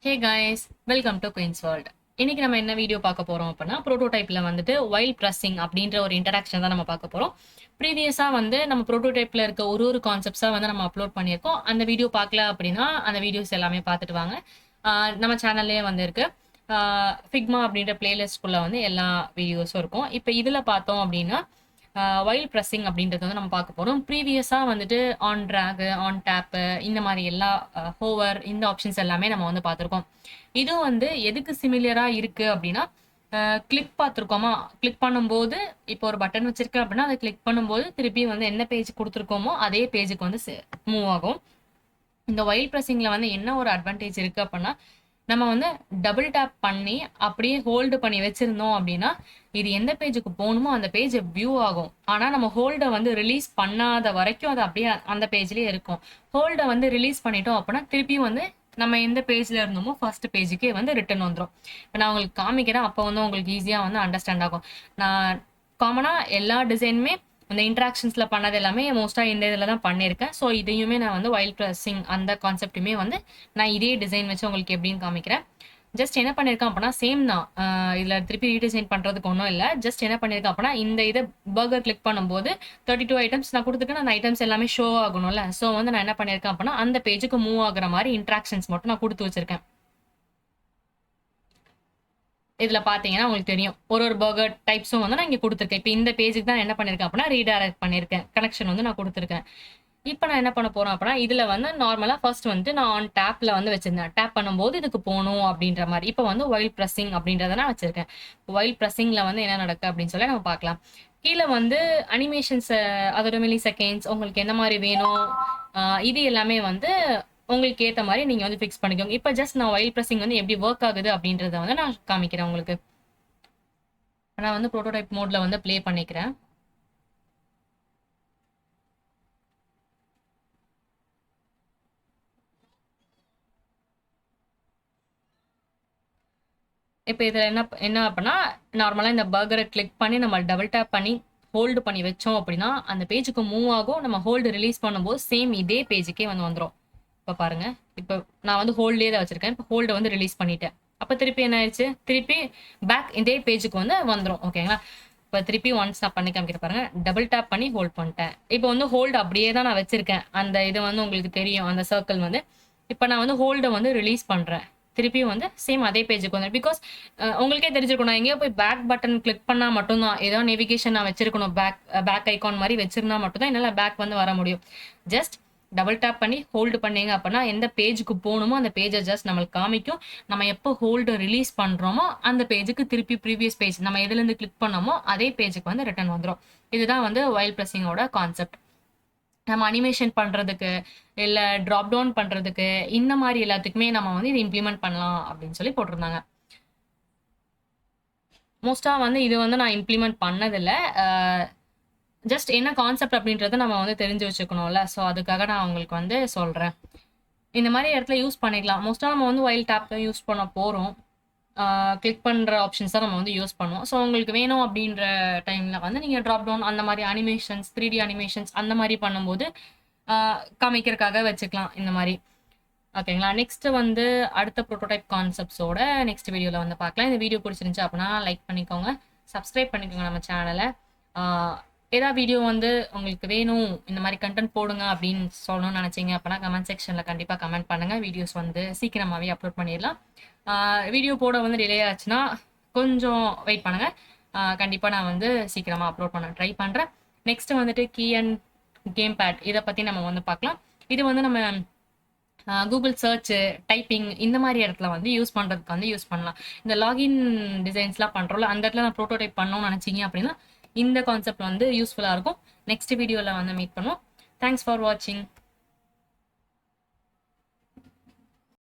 Hey guys, welcome to Queens World. இன்னைக்கு நம்ம என்ன வீடியோ பார்க்க போறோம் அப்படின்னா, ப்ரோட்டோடைப்ல வந்துட்டு வைல் ப்ரெஸ்ஸிங் அப்படின்ற ஒரு இன்டராக்ஷன் தான் நம்ம பார்க்க போறோம். ப்ரீவியஸா வந்து நம்ம ப்ரோட்டோடைப்ல இருக்க ஒரு கான்செப்ட்ஸா வந்து நம்ம அப்லோட் பண்ணியிருக்கோம். அந்த வீடியோ பார்க்கல அப்படின்னா அந்த வீடியோஸ் எல்லாமே பார்த்துட்டு வாங்க. நம்ம சேனல்லே வந்து இருக்கு. ஃபிக்மா அப்படின்ற பிளேலிஸ்ட்குள்ள வந்து எல்லா வீடியோஸும் இருக்கும். இப்போ இதுல பார்த்தோம் அப்படின்னா வைல் ப்ரெஸ்ஸிங் அப்படின்றது வந்து நம்ம பார்க்க போறோம். ப்ரீவியஸாக வந்துட்டு ஆன் ட்ராக், ஆன் டேப்பு, இந்த மாதிரி எல்லா ஹோவர் இந்த ஆப்ஷன்ஸ் எல்லாமே நம்ம வந்து பார்த்துருக்கோம். இதுவும் வந்து எதுக்கு சிமிலியரா இருக்கு அப்படின்னா, கிளிக் பார்த்துருக்கோமா, கிளிக் பண்ணும்போது இப்போ ஒரு பட்டன் வச்சிருக்கேன் அப்படின்னா அதை கிளிக் பண்ணும்போது திருப்பி வந்து என்ன பேஜ் கொடுத்துருக்கோமோ அதே பேஜுக்கு வந்து மூவ் ஆகும். இந்த வைல் ப்ரெஸ்ஸிங்ல வந்து என்ன ஒரு அட்வான்டேஜ் இருக்கு அப்படின்னா, நம்ம வந்து டபுள் டேப் பண்ணி அப்படியே ஹோல்டு பண்ணி வச்சிருந்தோம் அப்படின்னா இது எந்த பேஜுக்கு போகணுமோ அந்த பேஜ் வியூ ஆகும். ஆனா நம்ம ஹோல்டை வந்து ரிலீஸ் பண்ணாத வரைக்கும் அது அப்படியே அந்த பேஜ்லயே இருக்கும். ஹோல்டை வந்து ரிலீஸ் பண்ணிட்டோம் அப்படின்னா திருப்பியும் வந்து நம்ம எந்த பேஜ்ல இருந்தோமோ ஃபர்ஸ்ட் பேஜுக்கே வந்து ரிட்டர்ன் வந்துடும். இப்போ நான் உங்களுக்கு காமிக்கிறேன், அப்போ வந்து உங்களுக்கு ஈஸியா வந்து அண்டர்ஸ்டாண்ட் ஆகும். நான் காமனா எல்லா டிசைனுமே அந்த இன்ட்ராக்ஷன்ஸ்ல பண்ணது எல்லாமே மோஸ்டா இந்த இதில் தான் பண்ணியிருக்கேன். ஸோ இதையுமே நான் வந்து வைல்ட் ப்ரெஸ்ஸிங் அந்த கான்செப்ட்டுமே வந்து நான் இதே டிசைன் வச்சு உங்களுக்கு எப்படின்னு காமிக்கிறேன். ஜஸ்ட் என்ன பண்ணியிருக்கேன் அப்படின்னா சேம் தான். இதில் திருப்பி ரீடிசைன் பண்ணுறதுக்கு ஒன்றும் இல்லை. ஜஸ்ட் என்ன பண்ணியிருக்கேன் அப்படின்னா இந்த இதை பர்கர் கிளிக் பண்ணும்போது 32 ஐட்டம்ஸ் நான் கொடுத்துருக்கேன். அந்த ஐட்டம்ஸ் எல்லாமே ஷோ ஆகணும்ல. ஸோ வந்து நான் என்ன பண்ணியிருக்கேன் அப்படின்னா அந்த பேஜுக்கு மூவ் ஆகுற மாதிரி இன்ட்ராக்ஷன்ஸ் மட்டும் நான் கொடுத்து வச்சிருக்கேன். இதுல பாத்தீங்கன்னா உங்களுக்கு தெரியும் ஒரு பர்கர் டைப்ஸும் வந்து நான் இங்க கொடுத்துருக்கேன். இப்போ இந்த பேஜுக்கு தான் என்ன பண்ணிருக்கேன் அப்படின்னா ரீடைரக்ட் பண்ணிருக்கேன். கனெக்ஷன் வந்து நான் கொடுத்துருக்கேன். இப்போ நான் என்ன பண்ண போறேன் அப்படின்னா இதுல வந்து நார்மலா ஃபர்ஸ்ட் வந்து நான் ஆன் டேப்ல வந்து வச்சிருந்தேன். டேப் பண்ணும்போது இதுக்கு போகணும் அப்படின்ற மாதிரி. இப்போ வந்து வைல் ப்ரெஸ்ஸிங் அப்படின்றத நான் வச்சிருக்கேன். வைல் ப்ரெஸ்ஸிங்ல வந்து என்ன நடக்கு அப்படின்னு சொல்லி நம்ம பார்க்கலாம். கீழே வந்து அனிமேஷன்ஸ், அதோட மில்லி செகண்ட்ஸ் உங்களுக்கு என்ன மாதிரி வேணும், இது எல்லாமே வந்து உங்களுக்கு ஏத்த மாதிரி நீங்க வந்து ஃபிக்ஸ் பண்ணிக்கோங்க. இப்போ ஜஸ்ட் நான் வைல் ப்ரெஸ்ஸிங் வந்து எப்படி ஒர்க் ஆகுது அப்படின்றத வந்து நான் காமிக்கிறேன் உங்களுக்கு. நான் வந்து ப்ரோட்டோடைப் மோட்ல வந்து ப்ளே பண்ணிக்கிறேன். இப்போ இதில் என்ன என்ன அப்படின்னா நார்மலாக இந்த பர்கரை கிளிக் பண்ணி நம்ம டபுள் டேப் பண்ணி ஹோல்டு பண்ணி வச்சோம் அப்படின்னா அந்த பேஜுக்கு மூவ் ஆகும். நம்ம ஹோல்டு ரிலீஸ் பண்ணும்போது சேம் இதே பேஜுக்கே வந்து வந்துடும். இப்போ பாருங்க, இப்போ நான் வந்து ஹோல்ட்லேயே தான் வச்சிருக்கேன். இப்போ ஹோல்டை வந்து ரிலீஸ் பண்ணிட்டேன். அப்போ திருப்பி என்ன ஆயிடுச்சு, திருப்பி பேக் இதே பேஜுக்கு வந்து வந்துடும். ஓகேங்களா? இப்போ திருப்பி ஒன்ஸ் நான் பண்ணி காமிக்கிற பாருங்க. டபுள் டேப் பண்ணி ஹோல்ட் பண்ணிட்டேன். இப்போ வந்து ஹோல்டு அப்படியே தான் நான் வச்சிருக்கேன். அந்த இது வந்து உங்களுக்கு தெரியும், அந்த சர்க்கிள் வந்து. இப்போ நான் வந்து ஹோல்டை வந்து ரிலீஸ் பண்றேன். திருப்பியும் வந்து சேம் அதே பேஜுக்கு வந்து பிகாஸ் உங்களுக்கே தெரிஞ்சிருக்கும், நான் எங்கேயோ போய் பேக் பட்டன் கிளிக் பண்ணா மட்டும்தான் ஏதோ நேவிகேஷன் நான் வச்சிருக்கணும். பேக் ஐகான் மாதிரி வச்சிருந்தா மட்டும்தான் என்னால் பேக் வந்து வர முடியும். ஜஸ்ட் டபுள் டேப் பண்ணி ஹோல்டு பண்ணீங்க அப்படின்னா எந்த பேஜுக்கு போகணுமோ அந்த பேஜை ஜஸ்ட் நம்மளுக்கு காமிக்கும். நம்ம எப்போ ஹோல்டு ரிலீஸ் பண்றோமோ அந்த பேஜுக்கு திருப்பி ப்ரீவியஸ் பேஜ் நம்ம எதுலேருந்து கிளிக் பண்ணோமோ அதே பேஜுக்கு வந்து ரிட்டர்ன் வந்துடும். இதுதான் வந்து வைல் ப்ரெஸ்ஸிங்கோட கான்செப்ட். நம்ம அனிமேஷன் பண்றதுக்கு இல்ல டிராப் டவுன் பண்றதுக்கு இந்த மாதிரி எல்லாத்துக்குமே நம்ம வந்து இது இம்ப்ளிமெண்ட் பண்ணலாம் அப்படின்னு சொல்லி போட்டிருந்தாங்க. மோஸ்டா வந்து இது வந்து நான் இம்ப்ளிமெண்ட் பண்ணதில்லை. ஜஸ்ட் என்ன கான்செப்ட் அப்படின்றத நம்ம வந்து தெரிஞ்சு வச்சுக்கணும்ல. ஸோ அதுக்காக நான் உங்களுக்கு வந்து சொல்றேன். இந்த மாதிரி இடத்துல யூஸ் பண்ணிக்கலாம். மோஸ்டா நம்ம வந்து வைல் டேப் தான் யூஸ் பண்ண போறோம். கிளிக் பண்ற ஆப்ஷன்ஸ் தான் நம்ம வந்து யூஸ் பண்ணுவோம். ஸோ உங்களுக்கு வேணும் அப்படின்ற டைம்ல வந்து நீங்க டிராப் டவுன் அந்த மாதிரி அனிமேஷன்ஸ் 3D அனிமேஷன்ஸ் அந்த மாதிரி பண்ணும்போது காமிக்கிறதுக்காக வச்சுக்கலாம் இந்த மாதிரி. ஓகேங்களா? நெக்ஸ்ட் வந்து அடுத்த ப்ரோட்டோடைப் கான்செப்ட்ஸோட நெக்ஸ்ட் வீடியோவில் வந்து பார்க்கலாம். இந்த வீடியோ பிடிச்சிருந்துச்சு அப்படின்னா லைக் பண்ணிக்கோங்க, சப்ஸ்கிரைப் பண்ணிக்கோங்க நம்ம சேனலை. ஏதாவது வீடியோ வந்து உங்களுக்கு வேணும், இந்த மாதிரி கண்டென்ட் போடுங்க அப்படின்னு சொல்லணும்னு நினச்சிங்க அப்படின்னா கமெண்ட் செக்ஷனில் கண்டிப்பாக கமெண்ட் பண்ணுங்கள். வீடியோஸ் வந்து சீக்கிரமாகவே அப்லோட் பண்ணிடலாம். வீடியோ போட வந்து டிலே ஆச்சுன்னா கொஞ்சம் வெயிட் பண்ணுங்கள். கண்டிப்பாக நான் வந்து சீக்கிரமாக அப்லோட் பண்ண ட்ரை பண்ணுறேன். நெக்ஸ்ட் வந்துட்டு கீ அண்ட் கேம் பேட் இதை பற்றி நம்ம வந்து பார்க்கலாம். இது வந்து நம்ம கூகுள் சர்ச், டைப்பிங் இந்த மாதிரி இடத்துல வந்து யூஸ் பண்ணுறதுக்கு வந்து யூஸ் பண்ணலாம். இந்த லாகின் டிசைன்ஸ்லாம் பண்ணுறோம்ல, அந்த இடத்துல நான் ப்ரோட்டோடைப் பண்ணணும்னு நினச்சிங்க அப்படின்னா இந்த கான்செப்ட் வந்து யூஸ்ஃபுல்லாக இருக்கும். நெக்ஸ்ட் வீடியோவில் வந்து மீட் பண்ணுவோம். தேங்க்ஸ் ஃபார் வாட்சிங்.